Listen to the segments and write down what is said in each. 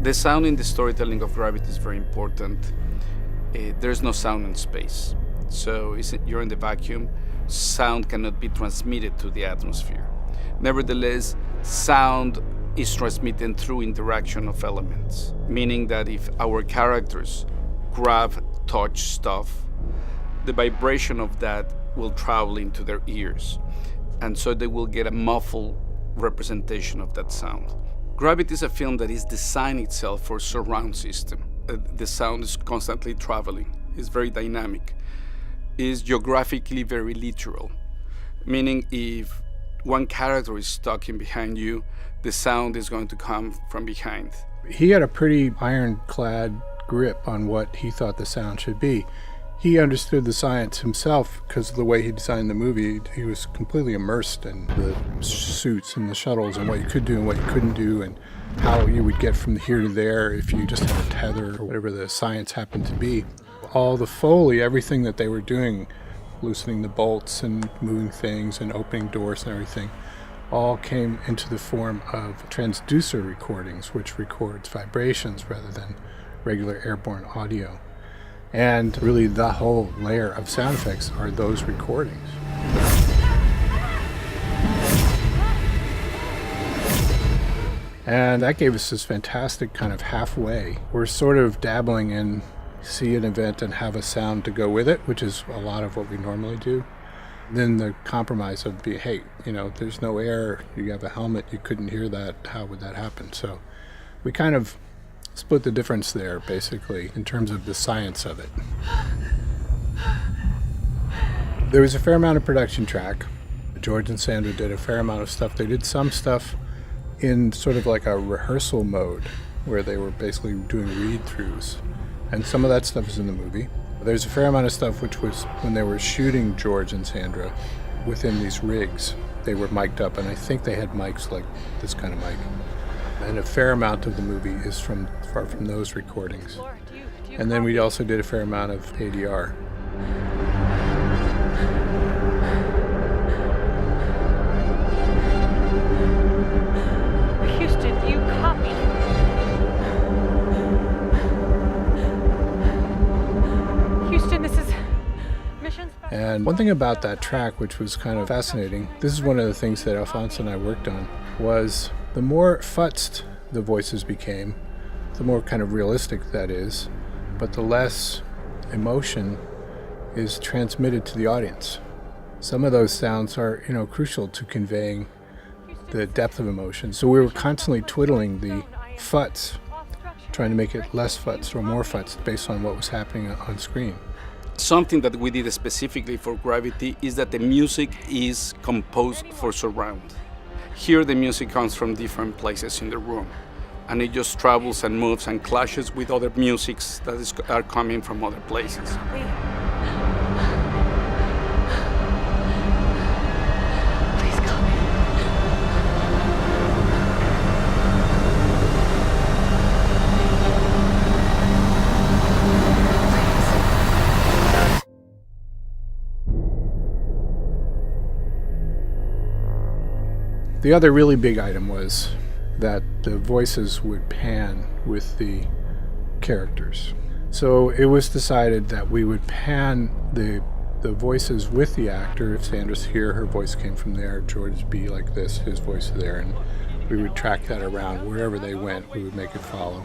The sound in the storytelling of Gravity is very important. There's no sound in space. So you're in the vacuum. Sound cannot be transmitted to the atmosphere. Nevertheless, sound is transmitted through interaction of elements, meaning that if our characters grab, touch stuff, the vibration of that will travel into their ears. And so they will get a muffled representation of that sound. Gravity is a film that is designed itself for surround system. The sound is constantly traveling. It's very dynamic. It's geographically very literal, meaning if one character is talking behind you, the sound is going to come from behind. He had a pretty ironclad grip on what he thought the sound should be. He understood the science himself because of the way he designed the movie. He was completely immersed in the suits and the shuttles and what you could do and what you couldn't do and how you would get from here to there if you just had a tether or whatever the science happened to be. All the Foley, everything that they were doing, loosening the bolts and moving things and opening doors and everything, all came into the form of transducer recordings, which records vibrations rather than regular airborne audio. And really the whole layer of sound effects are those recordings. And that gave us this fantastic kind of halfway. We're sort of dabbling in see an event and have a sound to go with it, which is a lot of what we normally do. Then the compromise would be, hey, there's no air, you have a helmet, you couldn't hear that, how would that happen? So we kind of split the difference there, basically, in terms of the science of it. There was a fair amount of production track. George and Sandra did a fair amount of stuff. They did some stuff in sort of like a rehearsal mode, where they were basically doing read-throughs. And some of that stuff is in the movie. There's a fair amount of stuff which was when they were shooting George and Sandra within these rigs. They were mic'd up, and I think they had mics like this kind of mic. And a fair amount of the movie is from those recordings. And then we also did a fair amount of ADR. Houston, do you copy? Houston, this is Mission Special. And one thing about that track, which was kind of fascinating, this is one of the things that Alfonso and I worked on, was the more futzed the voices became, the more kind of realistic that is, but the less emotion is transmitted to the audience. Some of those sounds are, crucial to conveying the depth of emotion. So we were constantly twiddling the futz, trying to make it less futz or more futz based on what was happening on screen. Something that we did specifically for Gravity is that the music is composed for surround. Here the music comes from different places in the room, and it just travels and moves and clashes with other musics that are coming from other places. Please come. The other really big item was that the voices would pan with the characters. So it was decided that we would pan the voices with the actor. If Sandra's here, her voice came from there. George be like this, his voice there, and we would track that around. Wherever they went, we would make it follow.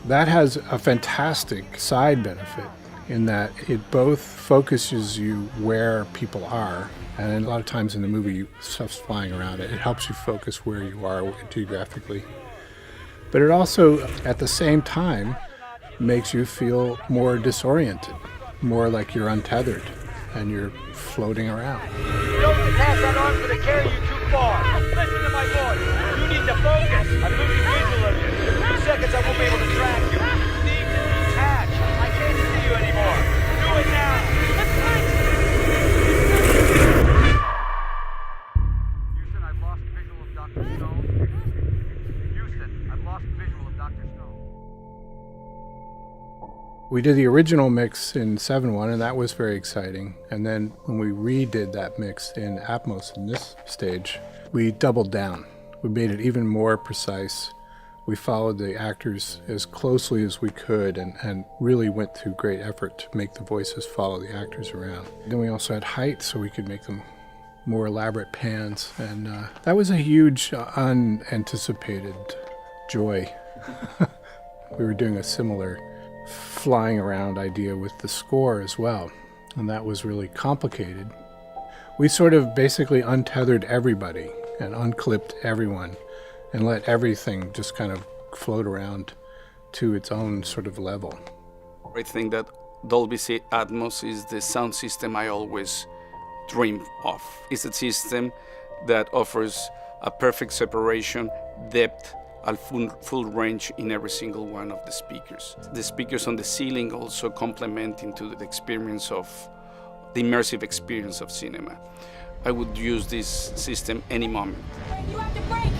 That has a fantastic side benefit in that it both focuses you where people are, and a lot of times in the movie stuff's flying around it. It helps you focus where you are geographically. But it also, at the same time, makes you feel more disoriented, more like you're untethered and you're floating around. You don't detach that arm's gonna carry you too far. Listen to my voice. You need to focus. I'm losing visual of you. In a few seconds I won't be able to track you. You need to detach. I can't see you anymore. Do it now. Houston, I've lost visual of Dr. Stone. Houston, I've lost visual of Dr. Stone. We did the original mix in 7.1, and that was very exciting. And then when we redid that mix in Atmos in this stage, we doubled down. We made it even more precise We followed the actors as closely as we could and really went through great effort to make the voices follow the actors around. Then we also had height so we could make them more elaborate pans, and that was a huge unanticipated joy. We were doing a similar flying around idea with the score as well, and that was really complicated. We sort of basically untethered everybody and unclipped everyone and let everything just kind of float around to its own sort of level. I think that Dolby Atmos is the sound system I always dream of. It's a system that offers a perfect separation, depth, and full range in every single one of the speakers. The speakers on the ceiling also complement into the experience of the immersive experience of cinema. I would use this system any moment. You have to brake!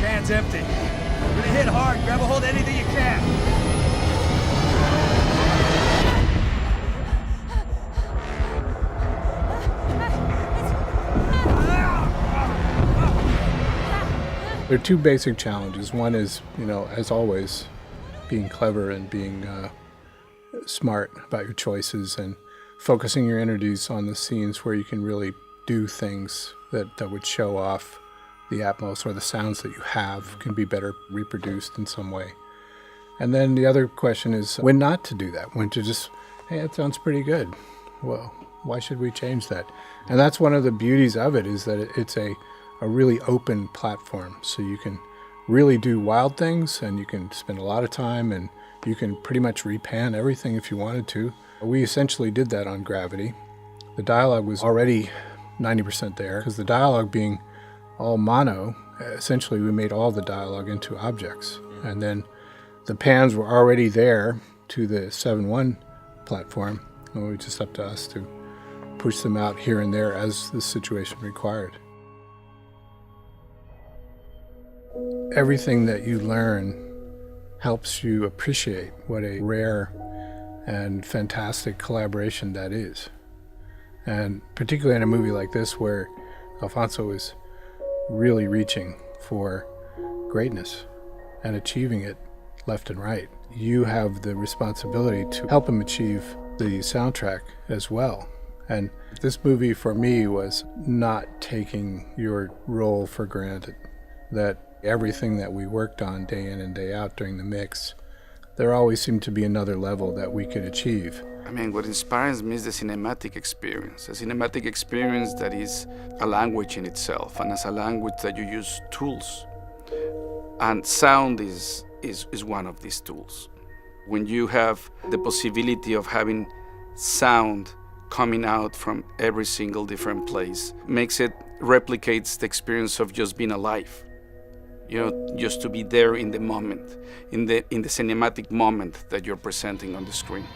Can's empty. We're gonna hit hard. Grab a hold of anything you can. There are two basic challenges. One is, as always, being clever and being smart about your choices and focusing your energies on the scenes where you can really do things that would show off the atmos, or the sounds that you have can be better reproduced in some way. And then the other question is when not to do that, when to just, hey, that sounds pretty good. Well, why should we change that? And that's one of the beauties of it, is that it's a really open platform. So you can really do wild things, and you can spend a lot of time, and you can pretty much repan everything if you wanted to. We essentially did that on Gravity. The dialogue was already 90% there, because the dialogue being all mono, essentially we made all the dialogue into objects. And then the pans were already there to the 7.1 platform, and it was just up to us to push them out here and there as the situation required. Everything that you learn helps you appreciate what a rare and fantastic collaboration that is. And particularly in a movie like this, where Alfonso is really reaching for greatness and achieving it left and right, you have the responsibility to help him achieve the soundtrack as well. And this movie for me was not taking your role for granted, that everything that we worked on day in and day out during the mix, there always seemed to be another level that we could achieve. I mean, what inspires me is the cinematic experience. A cinematic experience that is a language in itself, and as a language that you use tools. And sound is one of these tools. When you have the possibility of having sound coming out from every single different place, replicates the experience of just being alive. Just to be there in the moment, in the cinematic moment that you're presenting on the screen.